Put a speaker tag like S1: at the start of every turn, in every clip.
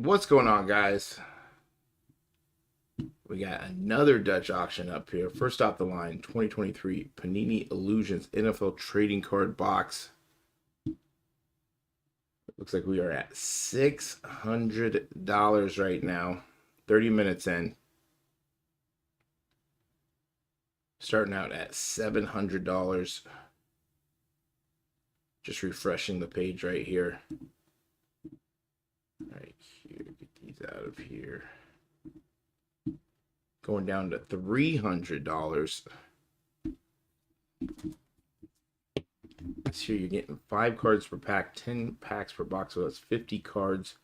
S1: What's going on, guys? We got another Dutch auction up here. First off the line, 2023 Panini Illusions NFL Trading Card Box. Looks like we are at $600 right now. 30 minutes in. Starting out at $700. Just refreshing the page right here. Right here, get these out of here. Going down to $300. This here you're getting 5 cards per pack, 10 packs per box, so that's 50 cards.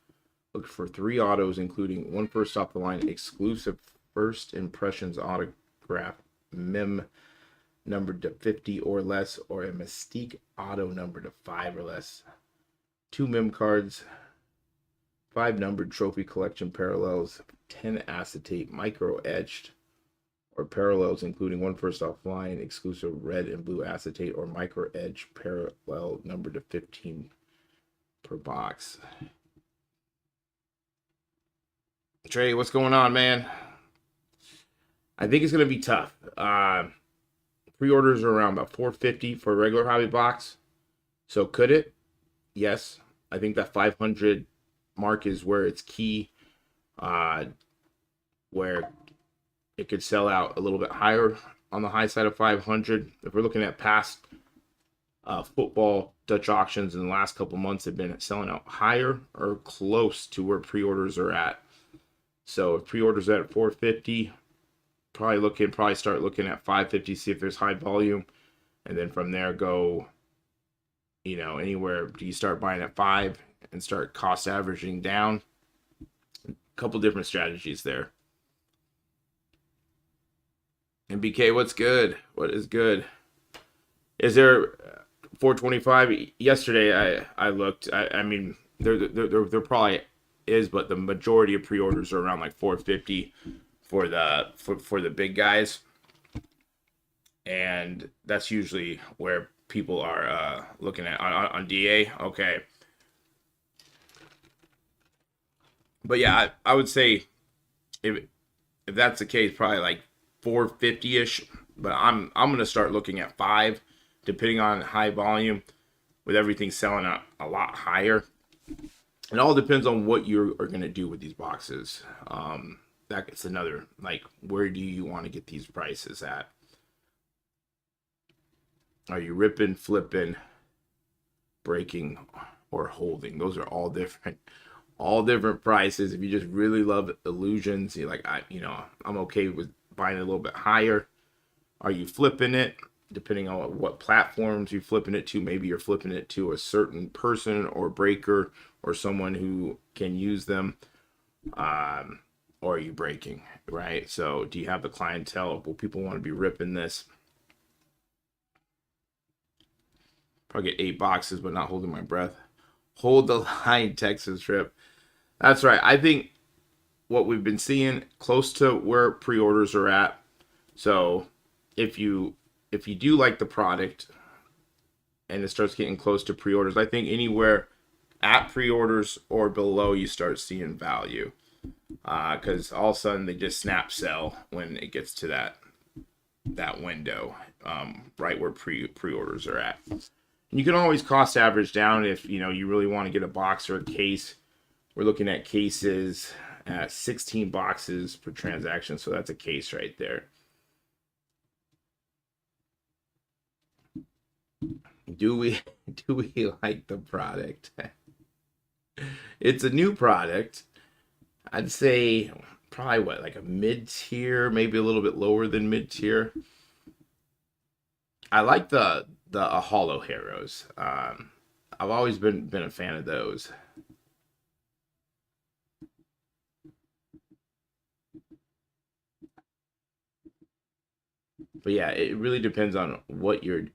S1: Look for 3 autos, including one first off the line exclusive first impressions autograph mem numbered to 50 or less, or a Mystique auto numbered to 5 or less. 2 mem cards, 5 numbered trophy collection parallels, 10 acetate micro-etched or parallels, including one first offline exclusive red and blue acetate or micro-etched parallel numbered to 15 per box. Trey, what's going on, man? I think it's going to be tough. Pre-orders are around about $450 for a regular hobby box. So could it? Yes. I think that 500 mark is where it's key, where it could sell out a little bit higher on the high side of 500. If we're looking at past football Dutch auctions in the last couple months, have been selling out higher or close to where pre-orders are at. So if pre-orders are at 450, probably start looking at 550, see if there's high volume, and then from there go, anywhere. Do you start buying at 5 and start cost averaging down? A couple different strategies there. And BK, what's good? What is good? Is there 425? Yesterday I looked. I mean there probably is, but the majority of pre-orders are around like 450 for the big guys, and that's usually where people are looking at on DA. Okay, but yeah, I would say if that's the case, probably like 450-ish, but I'm gonna start looking at 5, depending on high volume, with everything selling out a lot higher. It all depends on what you are gonna do with these boxes. That's another, like, where do you want to get these prices at? Are you ripping, flipping, breaking, or holding? Those are all different prices. If you just really love illusions, you're like, I'm okay with buying it a little bit higher. Are you flipping it? Depending on what platforms you're flipping it to, maybe you're flipping it to a certain person or breaker or someone who can use them. Or are you breaking, right? So do you have the clientele? Well, people want to be ripping this. Probably get 8 boxes, but not holding my breath. Hold the line, Texas Rip. That's right. I think what we've been seeing close to where pre-orders are at. So if you do like the product and it starts getting close to pre-orders, I think anywhere at pre-orders or below you start seeing value, because all of a sudden they just snap sell when it gets to that window, right where pre-orders are at. And you can always cost average down if you really want to get a box or a case. We're looking at cases at 16 boxes per transaction, so that's a case right there. Do we like the product? It's a new product. I'd say probably like a mid-tier, maybe a little bit lower than mid-tier. I like the hollow heroes. I've always been a fan of those. But yeah, it really depends on what you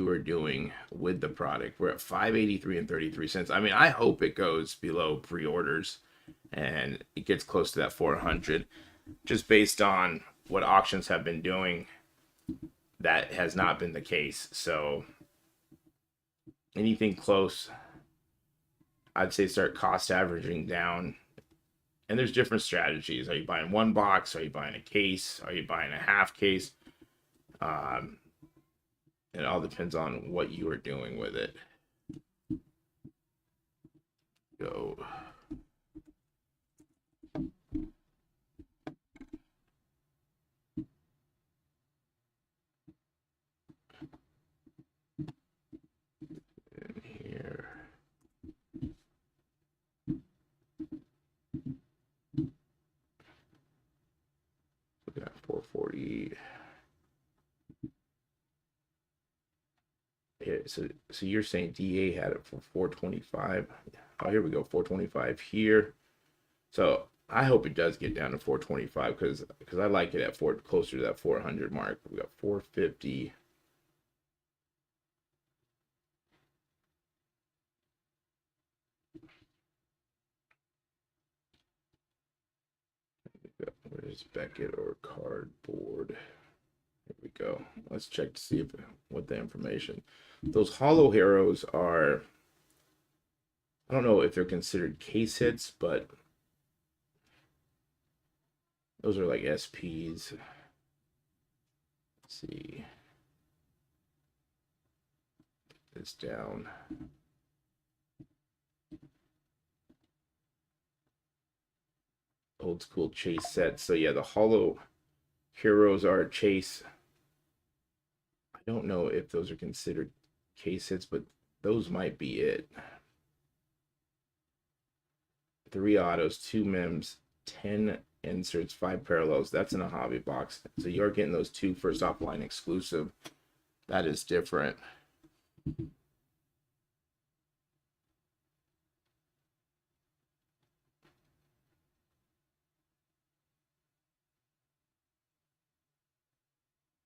S1: are doing with the product. We're at 583 and 33 cents. I mean, I hope it goes below pre-orders and it gets close to that 400, just based on what auctions have been doing. That has not been the case. So anything close, I'd say start cost averaging down And there's different strategies. Are you buying one box? Are you buying a case? Are you buying a half case? Um, it all depends on what you are doing with it. Go. In here. Look at 440. Yeah, so you're saying DA had it for 425. Oh, here we go, 425 here. So I hope it does get down to 425 because I like it at closer to that 400 mark. We got 450. Where's Beckett or cardboard? Here we go. Let's check to see what the information. Those hollow heroes are, I don't know if they're considered case hits, but those are like SPs. Let's see. Put this down. Old school chase sets. So yeah, the hollow heroes are chase. I don't know if those are considered case hits, but those might be it. 3 autos, 2 mems, 10 inserts, 5 parallels. That's in a hobby box. So you're getting those 2 first offline exclusive. That is different.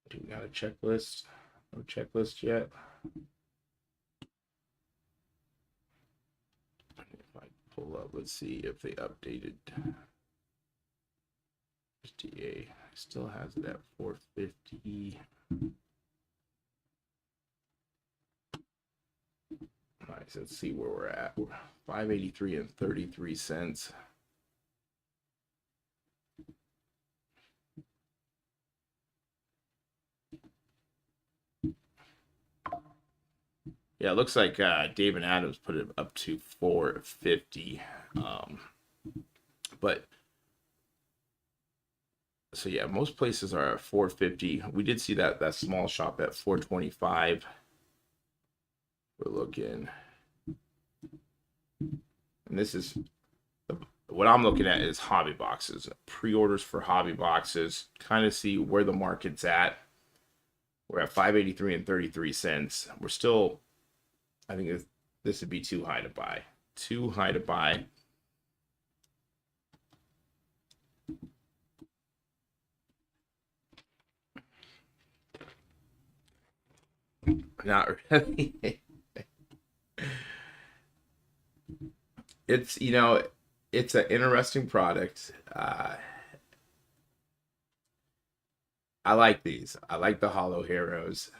S1: Do we got a checklist? No checklist yet. If I pull up, let's see if they updated. DA still has it at 450. Nice. Let's see where we're at. We're 583 and 33 cents. Yeah, it looks like David Adams put it up to 450. But so yeah, most places are at 450. We did see that small shop at 425. We're looking, and this is what I'm looking at is hobby boxes, pre-orders for hobby boxes. Kind of see where the market's at. We're at 583 and 33 cents. We're still, I think this would be too high to buy. Too high to buy. Not really. It's, it's an interesting product. I like these. I like the Hollow Heroes.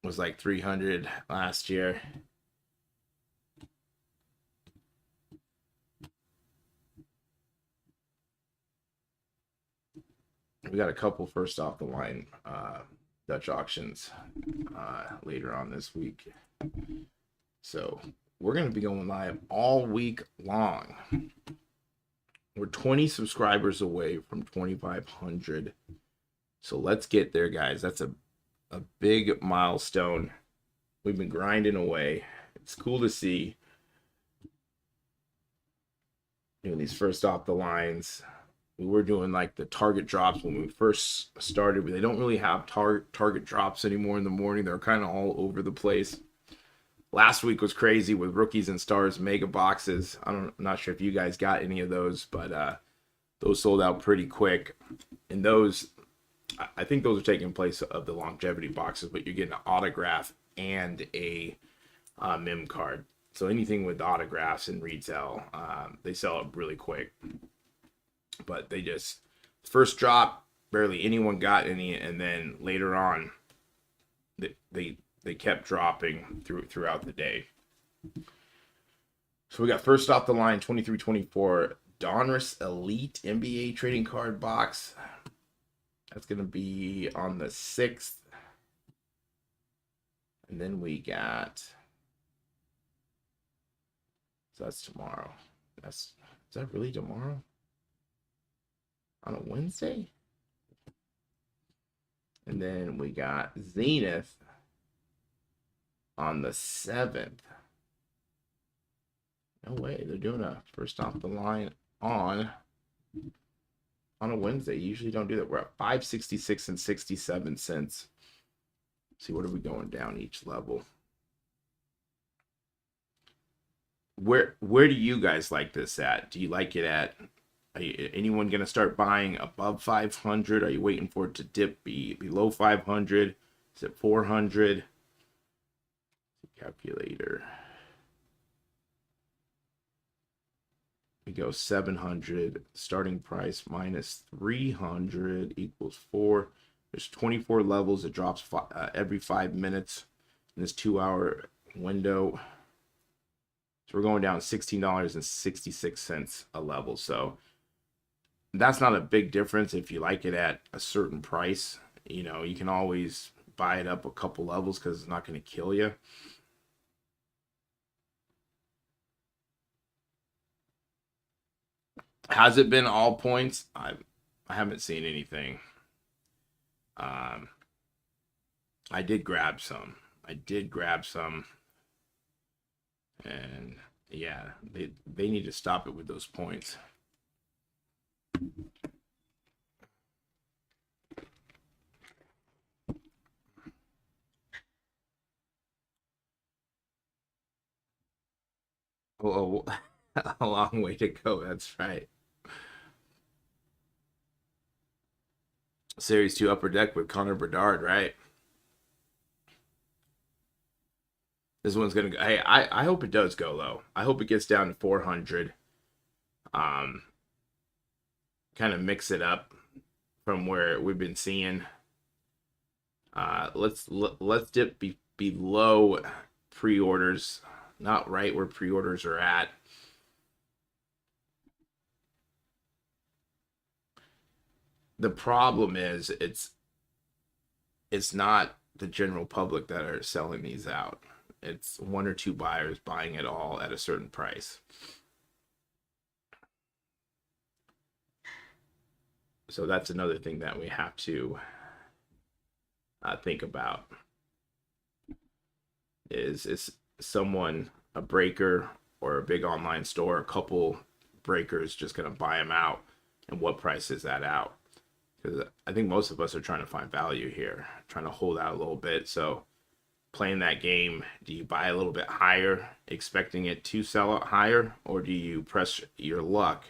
S1: Was like 300 last year. We got a couple first off the line Dutch auctions later on this week. So we're going to be going live all week long. We're 20 subscribers away from 2,500. So let's get there, guys. That's a big milestone. We've been grinding away. It's cool to see. Doing these first off the lines. We were doing like the target drops when we first started, but they don't really have target drops anymore in the morning. They're kind of all over the place. Last week was crazy with rookies and stars mega boxes. I'm not sure if you guys got any of those, but those sold out pretty quick. And those, I think those are taking place of the longevity boxes, but you're getting an autograph and a mem card. So anything with autographs in retail, they sell up really quick. But they just, first drop, barely anyone got any, and then later on, they kept dropping throughout the day. So we got first off the line 23-24 Donruss Elite NBA trading card box. That's going to be on the 6th. And then we got, so that's tomorrow. Is that really tomorrow? On a Wednesday? And then we got Zenith on the 7th. No way, they're doing a first off the line on a Wednesday. You usually don't do that. We're at 566 and 67 cents. See, what are we going down each level? Where do you guys like this at? Do you like it at? Anyone gonna start buying above 500? Are you waiting for it to dip below 500? Is it 400? Calculator. We go 700. Starting price minus 300 equals 4. There's 24 levels. It drops every 5 minutes in this 2-hour window. So we're going down $16.66 a level. So that's not a big difference if you like it at a certain price. You know, you can always buy it up a couple levels because it's not going to kill you. Has it been all points? I haven't seen anything. I did grab some. And yeah, they need to stop it with those points. Oh, a long way to go. That's right. Series 2 Upper Deck with Connor Bedard, right? This one's gonna go. Hey, I hope it does go low. I hope it gets down to 400. Kind of mix it up from where we've been seeing. Let's dip below pre-orders, not right where pre-orders are at. The problem is it's not the general public that are selling these out. It's 1 or 2 buyers buying it all at a certain price. So that's another thing that we have to think about. Is someone, a breaker or a big online store, a couple breakers just going to buy them out? And what price is that out? Because I think most of us are trying to find value here, trying to hold out a little bit. So playing that game, do you buy a little bit higher, expecting it to sell out higher, or do you press your luck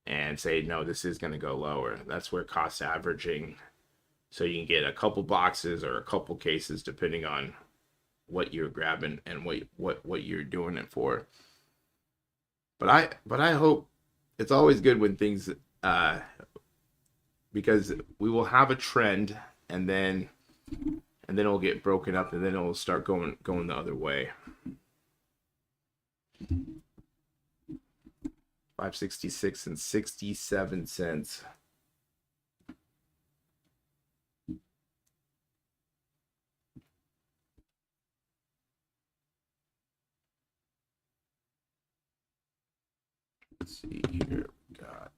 S1: and say, no, this is going to go lower? That's where cost averaging, so you can get a couple boxes or a couple cases depending on what you're grabbing and what you're doing it for. But I hope, it's always good when things because we will have a trend and then it'll get broken up and then it'll start going the other way. 566 and 67 cents. Let's see here. We got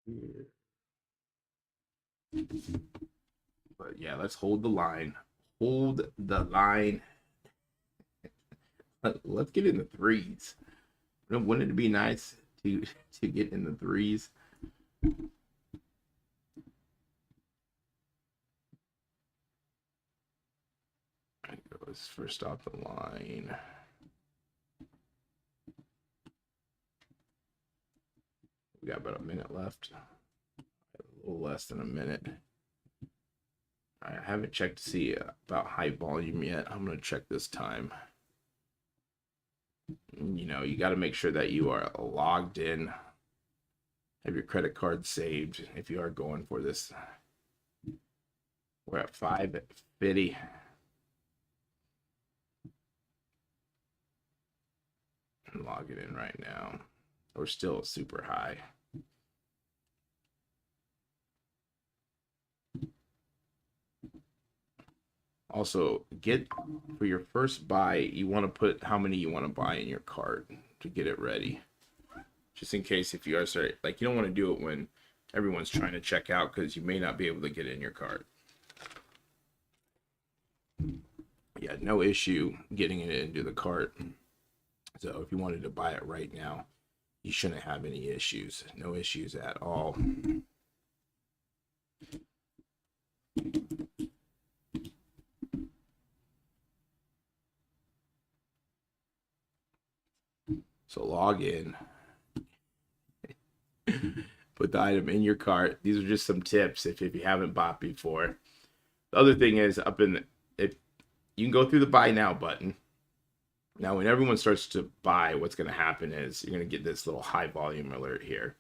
S1: here. But yeah, let's hold the line. Hold the line. Let's get in the threes. Wouldn't it be nice to get in the threes? Goes first off the line. We got about a minute left. A little less than a minute. I haven't checked to see about high volume yet. I'm going to check this time. You know, you got to make sure that you are logged in, have your credit card saved if you are going for this. We're at 550. Log it in right now. We're still super high. Also, get for your first buy, you want to put how many you want to buy in your cart to get it ready. Just in case if you are sorry, like you don't want to do it when everyone's trying to check out because you may not be able to get it in your cart. Yeah, no issue getting it into the cart. So if you wanted to buy it right now, you shouldn't have any issues. No issues at all. So log in. Put the item in your cart. These are just some tips if you haven't bought before. The other thing is up in the, if you can go through the buy now button. Now, when everyone starts to buy, what's going to happen is you're going to get this little high volume alert here,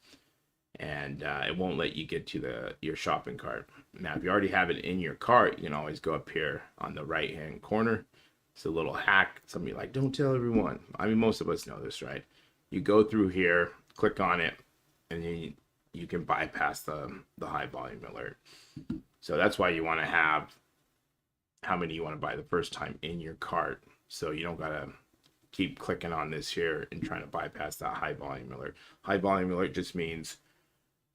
S1: and it won't let you get to your shopping cart. Now, if you already have it in your cart, you can always go up here on the right hand corner. It's a little hack. Somebody like, don't tell everyone. I mean, most of us know this, right? You go through here, click on it, and you can bypass the high volume alert. So that's why you want to have how many you want to buy the first time in your cart, so you don't gotta keep clicking on this here and trying to bypass that high volume alert. High volume alert just means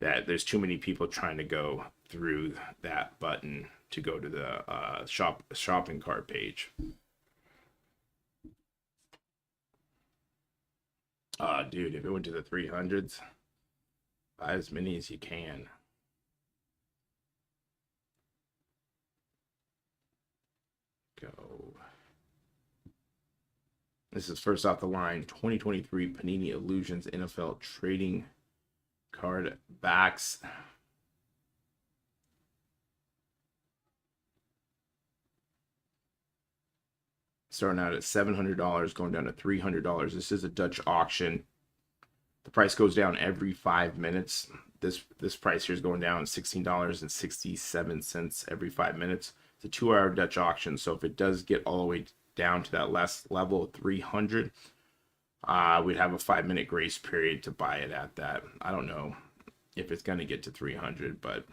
S1: that there's too many people trying to go through that button to go to the shopping cart page. Dude, if it went to the 300s, buy as many as you can. Go. This is first off the line, 2023 Panini Illusions NFL Trading Card Backs. Starting out at $700, going down to $300. This is a Dutch auction. The price goes down every 5 minutes. This price here is going down $16.67 every 5 minutes. It's a 2-hour Dutch auction, so if it does get all the way down to that last level of 300, we'd have a 5-minute grace period to buy it at that. I don't know if it's going to get to 300, but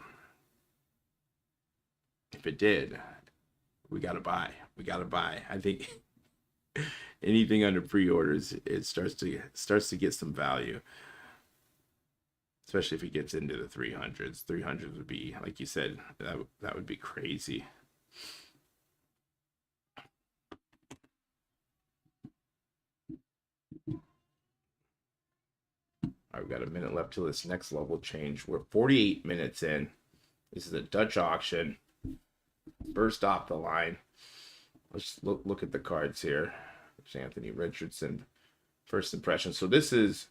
S1: if it did, we got to buy. We got to buy. I think anything under pre-orders, it starts to get some value, especially if it gets into the 300s. 300s would be, like you said, that would be crazy. All right, we've got a minute left till this next level change. We're 48 minutes in. This is a Dutch auction. First off the line, let's look at the cards here. There's Anthony Richardson, first impression. So this is,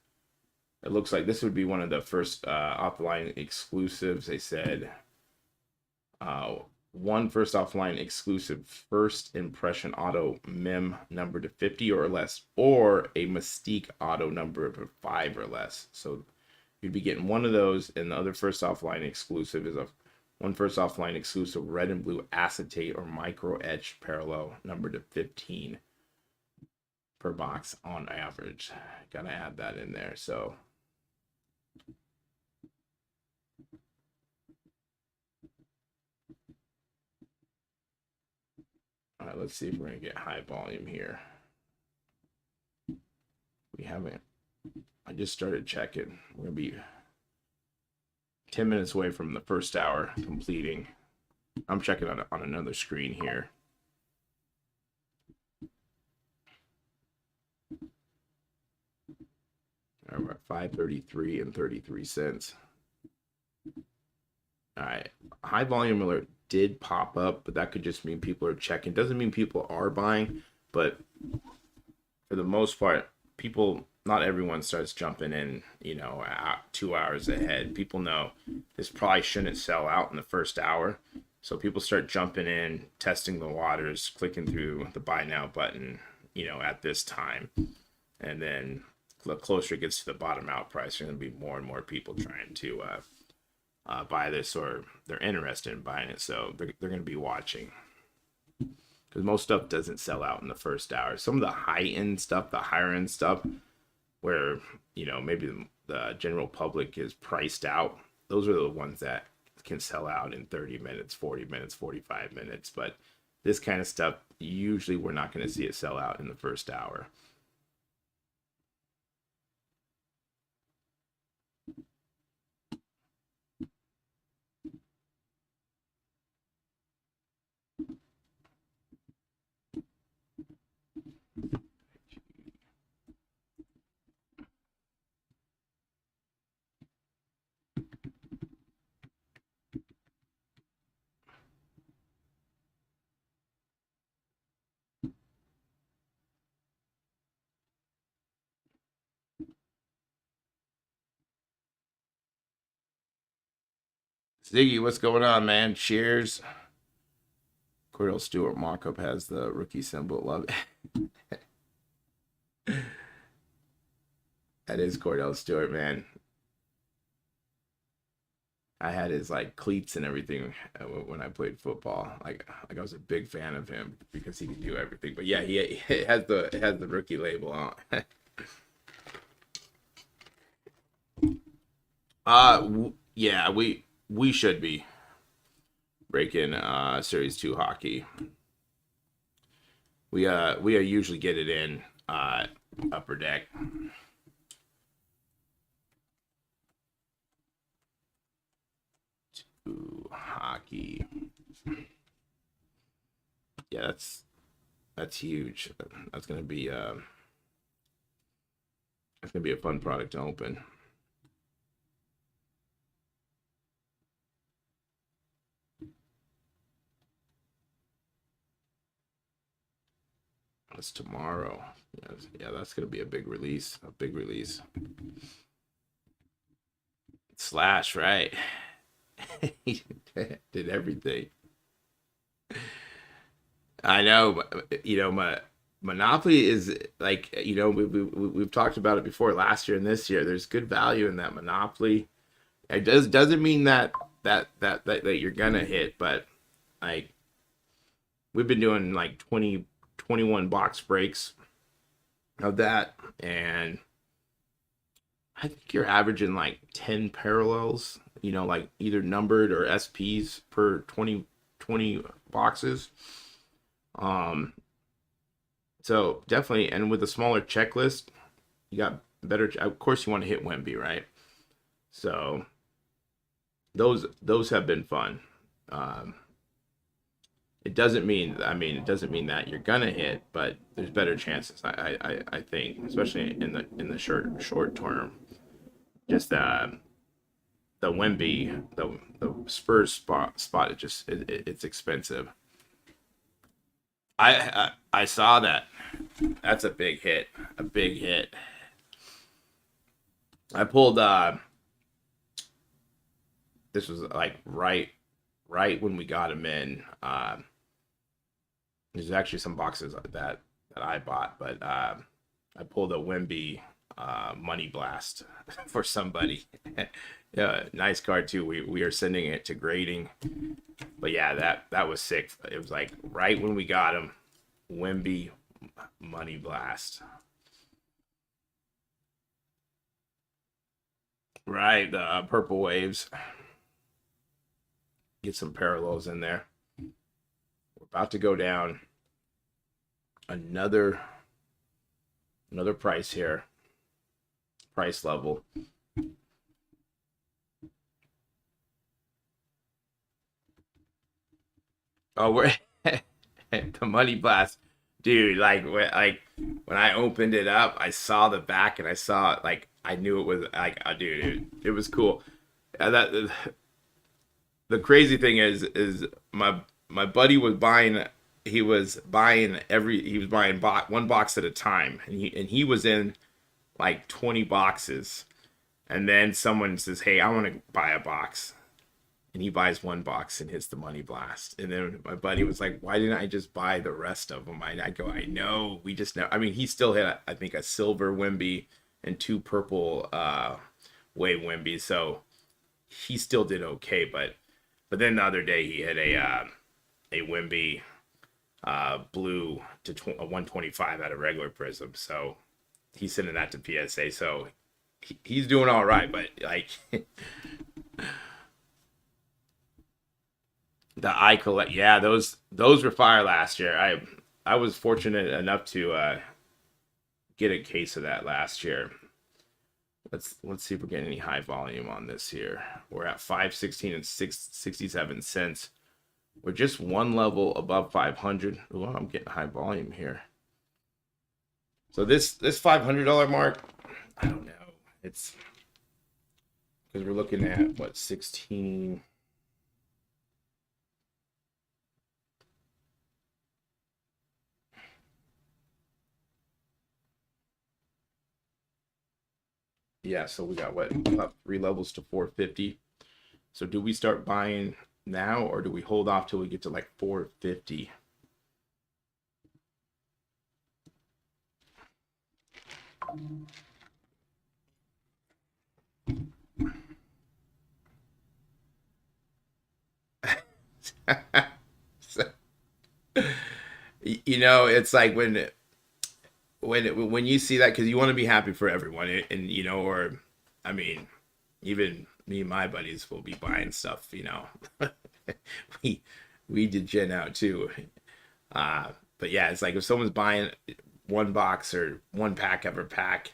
S1: it looks like this would be one of the first off the line exclusives. They said one first offline exclusive first impression auto mem number to 50 or less, or a Mystique auto number of 5 or less. So you'd be getting one of those, and the other first offline exclusive is one first offline exclusive red and blue acetate or Microetched parallel number to 15 per box on average. Gotta add that in there. So all right, let's see if we're gonna get high volume here. We haven't. I just started checking. We're gonna be 10 minutes away from the first hour completing. I'm checking on another screen here. All right, we're at 533 and 33 cents. All right, high volume alert did pop up, but that could just mean people are checking. Doesn't mean people are buying, but for the most part, people, not everyone starts jumping in, 2 hours ahead. People know this probably shouldn't sell out in the first hour, So people start jumping in, testing the waters, clicking through the buy now button, at this time. And then the closer it gets to the bottom out price, there's going to be more and more people trying to buy this, or they're interested in buying it. So they're going to be watching, because most stuff doesn't sell out in the first hour. Some of the high end stuff, the higher end stuff, where maybe the general public is priced out, those are the ones that can sell out in 30 minutes, 40 minutes, 45 minutes. But this kind of stuff, usually we're not going to see it sell out in the first hour. Ziggy, what's going on, man? Cheers. Cordell Stewart mock-up has the rookie symbol. Love it. That is Cordell Stewart, man. I had his like cleats and everything when I played football. Like I was a big fan of him because he could do everything. But yeah, he has the rookie label on. Yeah, we should be breaking Series 2 hockey. We usually get it in upper deck. Ooh, hockey. Yeah, that's huge. That's gonna be a fun product to open. That's tomorrow. Yeah, that's gonna be a big release. A big release. Slash, right? He did everything. I know, my Monopoly is like, we've talked about it before last year and this year. There's good value in that Monopoly. It doesn't mean that you're gonna hit, but like we've been doing like 21 box breaks of that, and I think you're averaging like 10 parallels, like either numbered or SPs per 20 boxes. So definitely, and with a smaller checklist, you got better. Of course, you want to hit Wemby, right? So those have been fun. Um, it doesn't mean, it doesn't mean that you're gonna hit, but there's better chances. I think, especially in the short term. Just the Wemby, the Spurs spot. It's expensive. I saw that. That's a big hit. A big hit. I pulled this was like right when we got him in. There's actually some boxes that I bought, but I pulled a Wemby Money Blast for somebody. Yeah, nice card too. We are sending it to grading. But yeah, that was sick. It was like right when we got him, Wemby Money Blast. Right, the purple waves. Get some parallels in there. We're about to go down another price here. Price level. Oh, we're the Money Blast, dude. Like when I opened it up, I saw the back and I saw like I knew it was like, dude, it was cool. That the crazy thing is my buddy was buying. He was buying one box at a time, and he was in like 20 boxes, and then someone says, "Hey, I want to buy a box." and he buys one box and hits the money blast. And then my buddy was like, "Why didn't I just buy the rest of them?" I go, "I know, we just know." I mean, he still hit, I think, a silver Wemby and 2 purple Wave Wemby, so he still did okay. But then the other day he hit a Wemby blue to 125 out of regular Prism, so he's sending that to PSA. So he's doing all right, but like. The eye collect, yeah, those were fire last year. I was fortunate enough to get a case of that last year. Let's see if we're getting any high volume on this here. We're at 516 and 67 cents. We're just one level above 500. Well, I'm getting high volume here. So this $500 mark, I don't know. It's because we're looking at what, 16. Yeah, so we got what, about 3 levels to 450. So do we start buying now, or do we hold off till we get to like 450? So, you know, it's like when you see that, because you want to be happy for everyone, and you know, or I mean, even me and my buddies will be buying stuff, you know. we we did Gen out too. But yeah, it's like if someone's buying one box or one pack ever pack,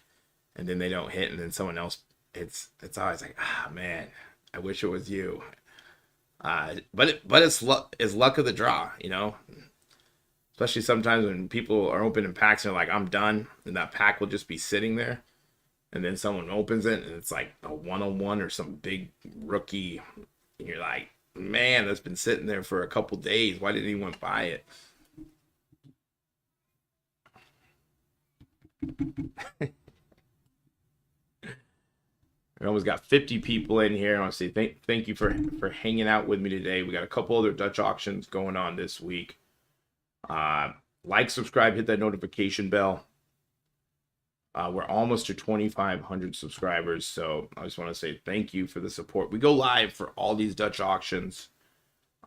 S1: and then they don't hit, and then someone else, it's always like, ah, man, I wish it was you. But it's luck of the draw, you know. Especially sometimes when people are opening packs and they're like, I'm done, and that pack will just be sitting there, and then someone opens it and it's like a 101 or some big rookie, and you're like, man, that's been sitting there for a couple days. Why didn't anyone buy it? We almost got 50 people in here. I want to say thank you for hanging out with me today. We got a couple other Dutch auctions going on this week. Like, subscribe, hit that notification bell. We're almost to 2,500 subscribers, so I just want to say thank you for the support. We go live for all these Dutch auctions.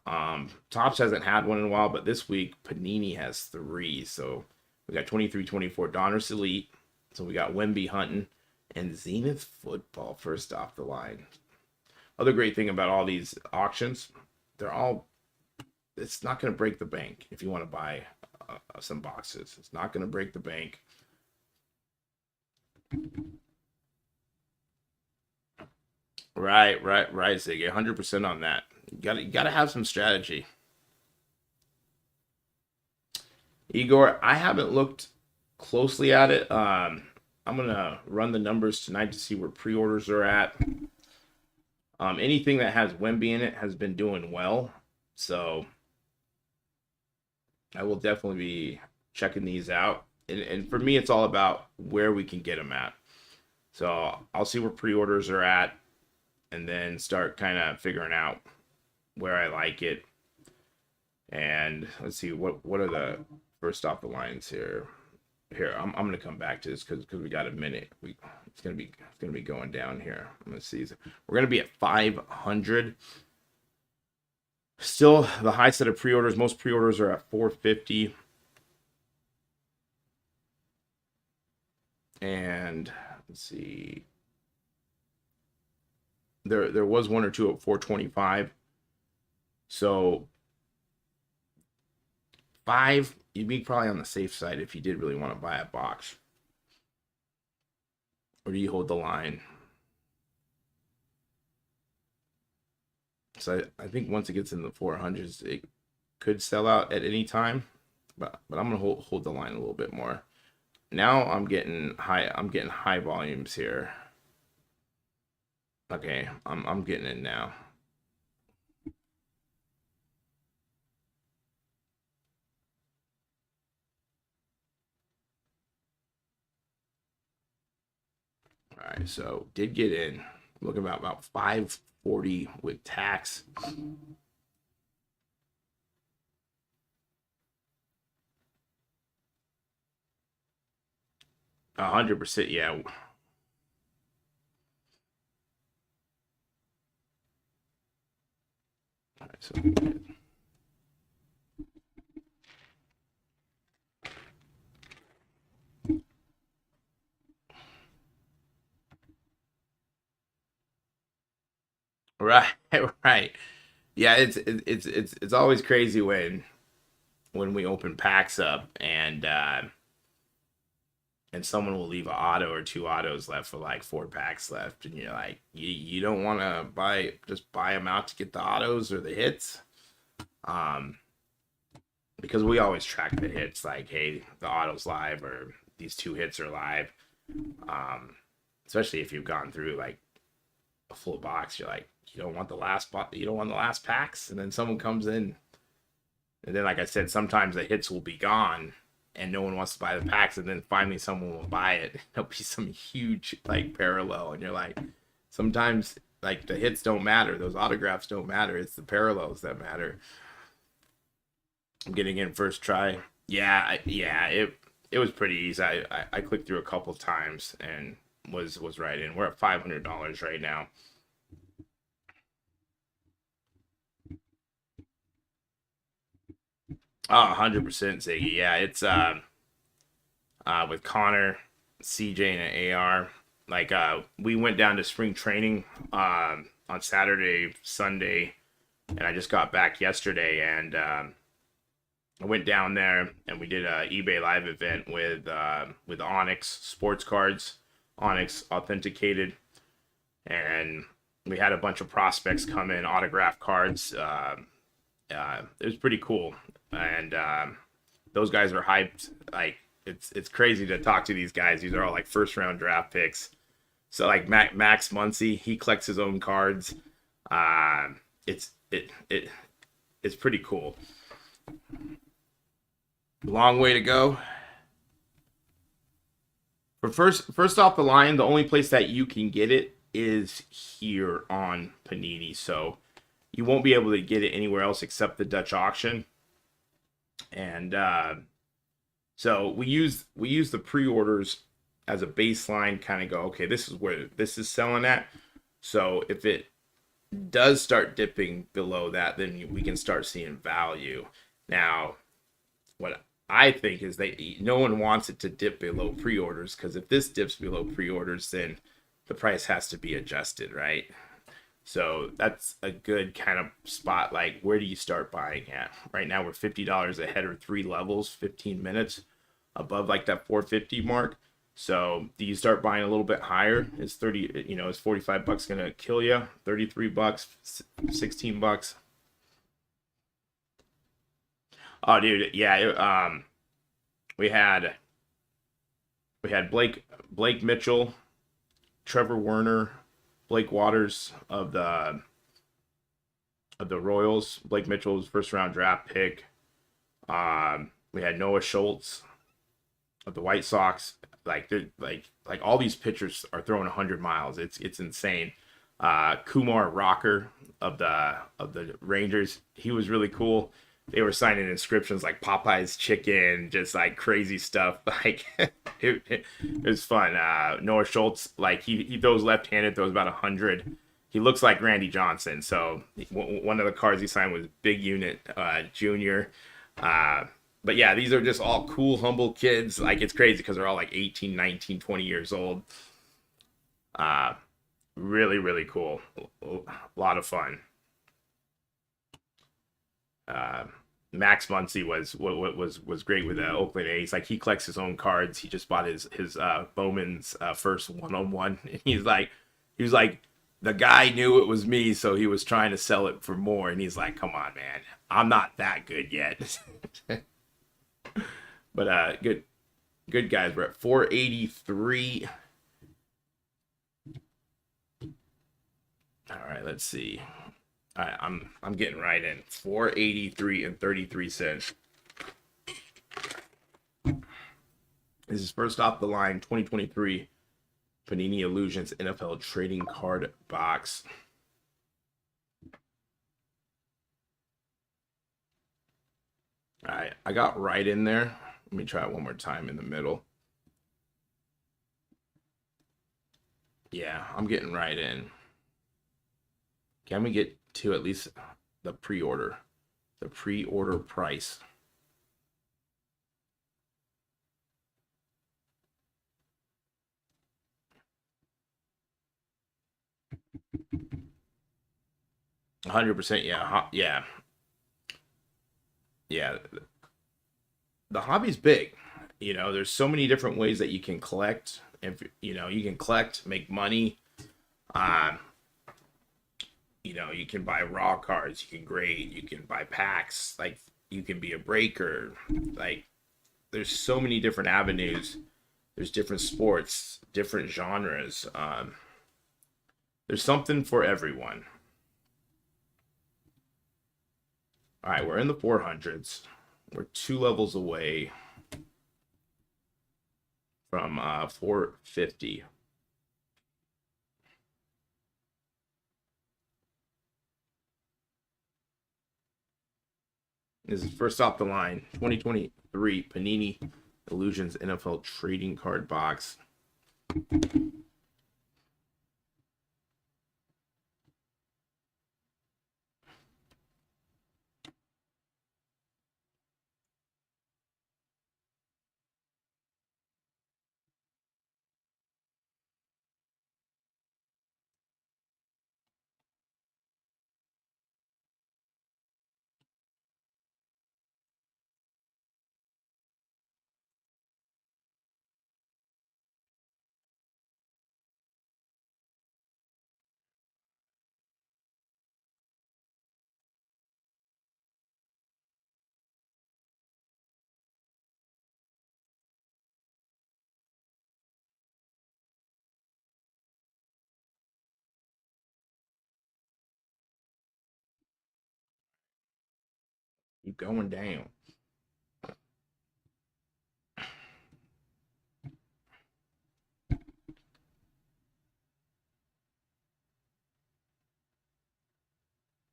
S1: Topps hasn't had one in a while, but this week Panini has 3. So we got 23-24 Donruss Elite. So we got Wemby hunting and Zenith football first off the line. Other great thing about all these auctions, it's not going to break the bank if you want to buy some boxes. It's not going to break the bank. Right, Ziggy. 100% on that. You gotta have some strategy. Igor, I haven't looked closely at it. I'm gonna run the numbers tonight to see where pre-orders are at. Anything that has Wemby in it has been doing well, so I will definitely be checking these out. And for me, it's all about where we can get them at. So I'll see where pre-orders are at, and then start kind of figuring out where I like it. And let's see, what are the first off the lines here. Here, I'm gonna come back to this because we got a minute. It's gonna be going down here. I'm gonna see. We're gonna be at 500. Still the high set of pre-orders. Most pre-orders are at 450. And let's see. There was one or two at 425. So 5, you'd be probably on the safe side if you did really want to buy a box. Or do you hold the line? So I think once it gets in the 400s, it could sell out at any time. But I'm gonna hold the line a little bit more. Now I'm getting high volumes here. Okay, I'm getting it now. All right, so did get in. Looking about 5 $40 with tax. 100%, yeah. All right, so right, right. Yeah, it's always crazy when we open packs up and someone will leave an auto or two autos left for like 4 packs left, and you're like, you don't want to buy them out to get the autos or the hits, because we always track the hits, like, hey, the auto's live or these 2 hits are live, especially if you've gone through like a full box. You're like, you don't want the last packs, and then someone comes in, and then, like I said, sometimes the hits will be gone and no one wants to buy the packs, and then finally someone will buy it. There'll be some huge like parallel, and you're like, sometimes like the hits don't matter, those autographs don't matter, it's the parallels that matter. I'm getting in first try. Yeah, it was pretty easy. I clicked through a couple times and was right in. We're at $500 right now. Oh, 100% Ziggy. Yeah, it's with Connor, CJ, and AR. Like, we went down to spring training on Saturday, Sunday, and I just got back yesterday, and I went down there and we did a eBay live event with Onyx sports cards, Onyx authenticated, and we had a bunch of prospects come in, autograph cards. It was pretty cool, and those guys are hyped. Like, it's crazy to talk to these guys. These are all like first round draft picks. So like Max Muncy, he collects his own cards. It's pretty cool. Long way to go. But first off the line, the only place that you can get it is here on Panini. So you won't be able to get it anywhere else except the Dutch auction. And so we use the pre-orders as a baseline, kind of go, okay, this is where this is selling at. So if it does start dipping below that, then we can start seeing value. Now, what I think is no one wants it to dip below pre-orders, because if this dips below pre-orders, then the price has to be adjusted, right? So that's a good kind of spot. Like, where do you start buying at? Right now we're $50 ahead, or 3 levels, 15 minutes above like that 450 mark. So do you start buying a little bit higher? Is 30, is $45 gonna kill you? $33, $16. Oh, dude, yeah. We had Blake Mitchell, Trevor Werner, Blake Waters of the Royals. Blake Mitchell was first round draft pick. We had Noah Schultz of the White Sox. Like all these pitchers are throwing 100 miles. It's insane. Kumar Rocker of the Rangers. He was really cool. They were signing inscriptions like Popeye's chicken, just like crazy stuff. Like it was fun. Noah Schultz, like he throws left-handed, throws about 100. He looks like Randy Johnson. So one of the cards he signed was Big Unit Junior. But yeah, these are just all cool, humble kids. Like, it's crazy because they're all like 18, 19, 20 years old. Really, really cool. A lot of fun. Max Muncy was great with the Oakland A's. Like, he collects his own cards. He just bought his Bowman's first 1-on-1. And he was like, the guy knew it was me, so he was trying to sell it for more. And he's like, come on, man, I'm not that good yet. But good guys. We're at 483. All right, let's see. All right, I'm getting right in. 483 and 33 cents. This is first off the line 2023 Panini Illusions NFL trading card box. All right, I got right in there. Let me try it one more time in the middle. Yeah, I'm getting right in. Can we get to at least the pre-order? The pre-order price. $100%, yeah, yeah, yeah. The hobby's big. You know, there's so many different ways that you can collect. If you know, you can collect, make money. Um, you know, you can buy raw cards, you can grade, you can buy packs. Like you can be a breaker. Like there's so many different avenues. There's different sports, different genres. There's something for everyone. All right, we're in the 400s. We're 2 levels away from 450. This is first off the line 2023 Panini Illusions NFL trading card box. Keep going down.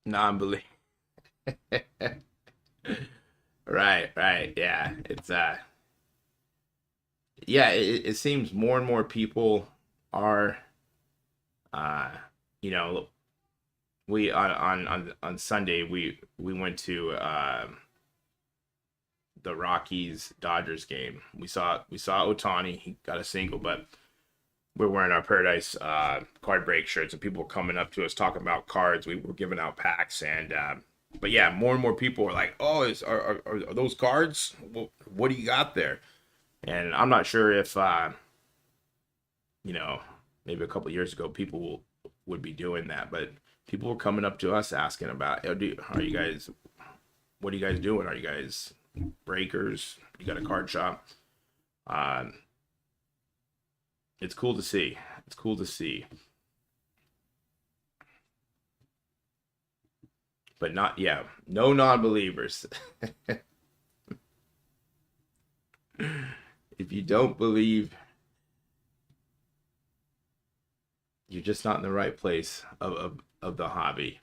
S1: Non-belief. Right, right. Yeah. It's yeah, it seems more and more people are uh you know, we on Sunday we went to the Rockies Dodgers game. We saw Otani, he got a single, but we're wearing our Paradise card break shirts, and people were coming up to us talking about cards. We were giving out packs, and but yeah, more and more people are like, "Oh, are those cards? Well, what do you got there?" And I'm not sure if you know, maybe a couple years ago would be doing that, but people were coming up to us asking about, oh, are you guys? What are you guys doing? Are you guys breakers? You got a card shop? Um, it's cool to see. It's cool to see. But not, yeah, no non-believers. If you don't believe, you're just not in the right place of the hobby.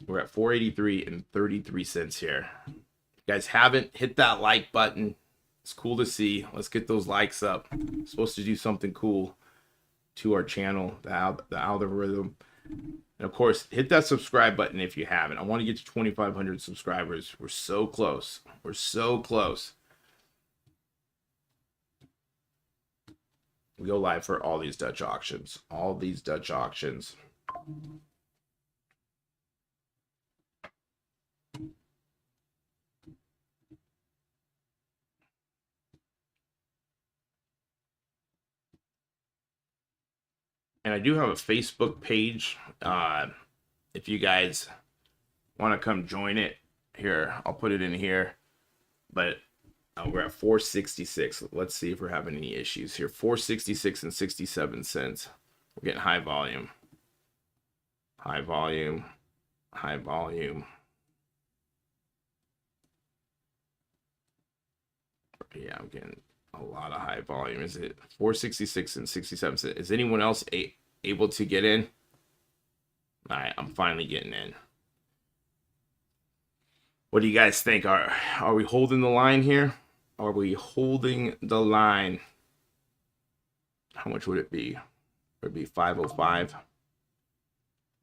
S1: We're at 483 and 33 cents here. If you guys haven't, hit that like button. It's cool to see. Let's get those likes up. I'm supposed to do something cool to our channel, the algorithm. And of course, hit that subscribe button if you haven't. I want to get to 2,500 subscribers. We're so close. We're so close. We go live for all these Dutch auctions. All these Dutch auctions. And I do have a Facebook page. If you guys want to come join it, here, I'll put it in here. But we're at 466. Let's see if we're having any issues here. 466 and 67 cents. We're getting high volume. High volume. High volume. Yeah, I'm getting a lot of high volume. Is it 466 and 67 cents? Is anyone else able to get in? All right, I'm finally getting in. What do you guys think? Are we holding the line here? Are we holding the line? How much would it be? Would it be 505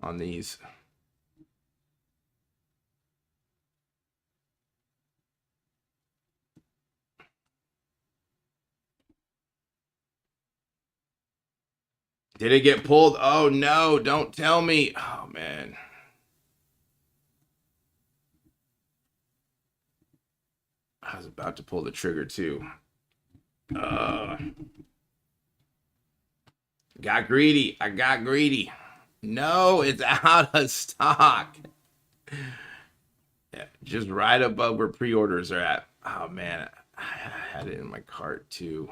S1: on these? Did it get pulled? Oh no, don't tell me. Oh man. I was about to pull the trigger too. Uh, got greedy. I got greedy. No, it's out of stock. Yeah, just right above where pre-orders are at. Oh man, I had it in my cart too.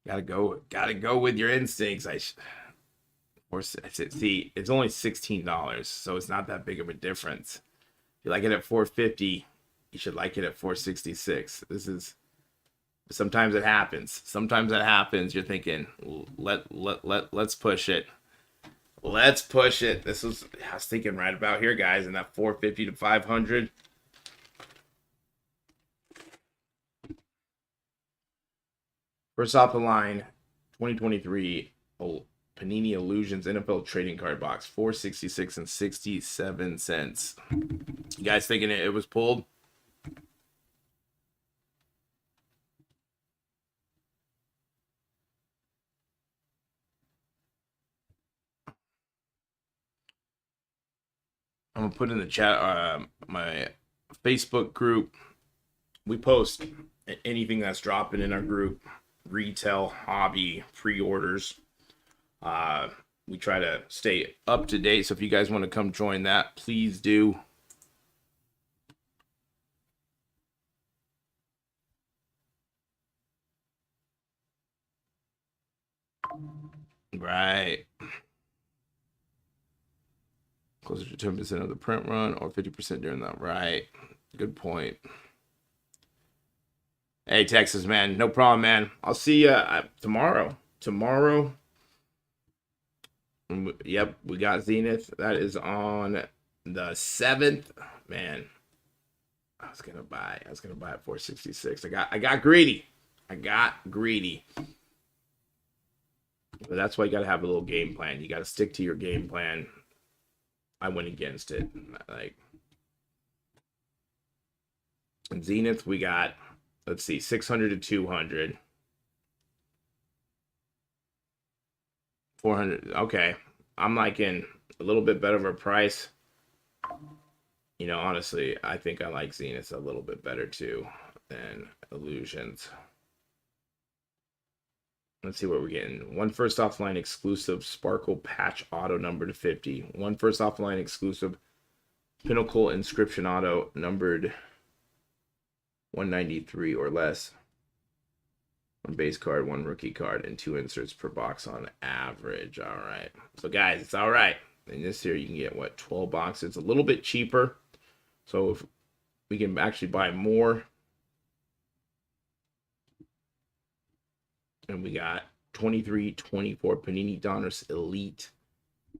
S1: Gotta go with your instincts. Or see, it's only $16, so it's not that big of a difference. If you like it at 450, you should like it at 466. This is sometimes it happens. Sometimes it happens. You're thinking, let's push it. Let's push it. I was thinking right about here, guys, in that 450 to 500. First off the line, 2023 Panini Illusions NFL trading card box, 466 and 67 cents. You guys thinking it was pulled? I'm gonna put in the chat my Facebook group. We post anything that's dropping in our group, retail, hobby, pre-orders. We try to stay up to date. So if you guys want to come join that, please do. Right. Closer to 10% of the print run or 50% during that. Right. Good point. Hey, Texas, man. No problem, man. I'll see you tomorrow. Tomorrow. Yep, we got Zenith. That is on the 7th. Man, I was gonna buy at 466. I got greedy. I got greedy. But that's why you gotta have a little game plan. You gotta stick to your game plan. I went against it. Like in Zenith, we got, let's see, 600 to 200. 400. Okay. I'm liking a little bit better of a price. You know, honestly, I think I like Zenith a little bit better too than Illusions. Let's see what we're getting. One first offline exclusive Sparkle Patch Auto numbered to 50. One first offline exclusive Pinnacle Inscription Auto numbered 193 or less. One base card, one rookie card, and 2 inserts per box on average. All right. So, guys, it's all right. In this here, you can get, what, 12 boxes. It's a little bit cheaper. So, if we can actually buy more. And we got 23-24 Panini Donruss Elite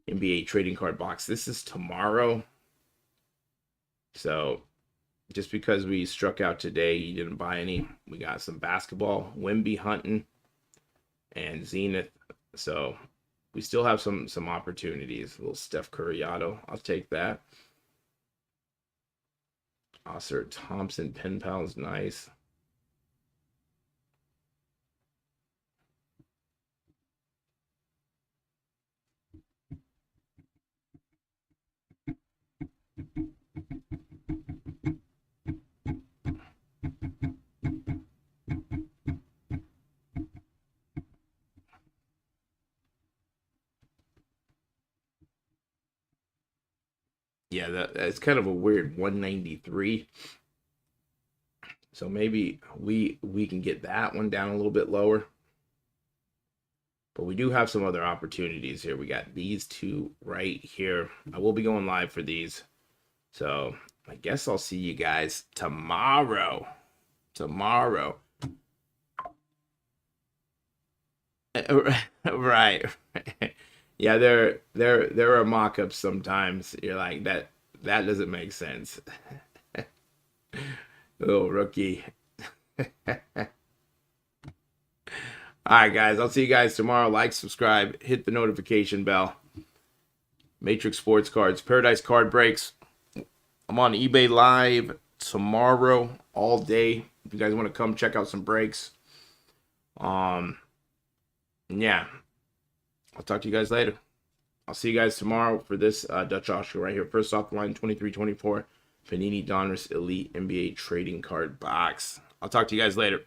S1: NBA trading card box. This is tomorrow. So, just because we struck out today, you didn't buy any. We got some basketball, Wemby hunting, and Zenith. So we still have some opportunities. A little Steph Curry auto. I'll take that. Oscar Thompson pen pals, nice. Yeah, that's kind of a weird 193. So maybe we can get that one down a little bit lower. But we do have some other opportunities here. We got these two right here. I will be going live for these. So I guess I'll see you guys tomorrow. Tomorrow. Right. Yeah, there are mock-ups sometimes. You're like that That doesn't make sense. Little rookie. Alright, guys. I'll see you guys tomorrow. Like, subscribe, hit the notification bell. Matrix Sports Cards, Paradise Card Breaks. I'm on eBay Live tomorrow all day. If you guys want to come check out some breaks. Yeah. I'll talk to you guys later. I'll see you guys tomorrow for this Dutch auction right here. First off the line, 23-24. Panini Donruss Elite NBA Trading Card Box. I'll talk to you guys later.